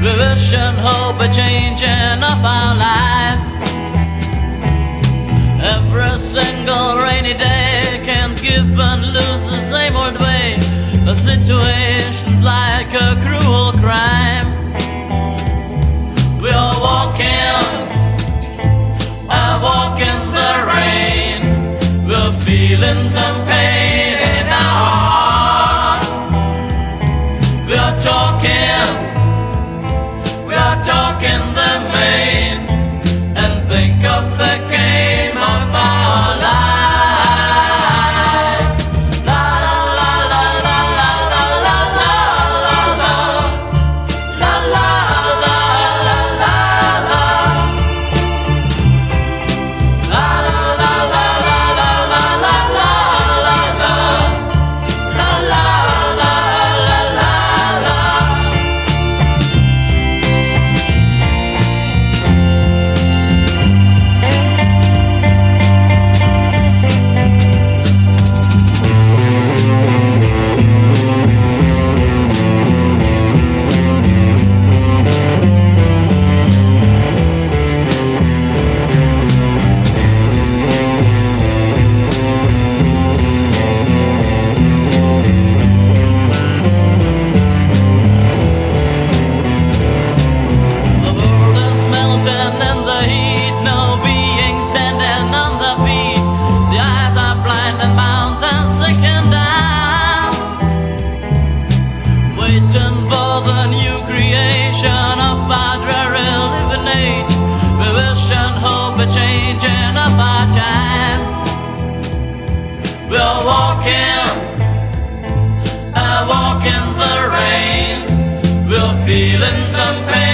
We wish and hope a changing of our lives. Every single rainy day can't give and lose the same old way. A situation's like a cruel crime. We are walking in the rain. We're feeling some pain in our hearts. We are talking the main, and think of the game of our life. La la la la la la la la la la la la la la la la. La la la la la la la la la la la la la la la. The world is melting in the heat, no being standing on the feet. The eyes are blind and mountains sinking down, waiting for the new creation of our dreary living age. We wish and hope a changing of our time. We're walking the rain. We're feeling some pain.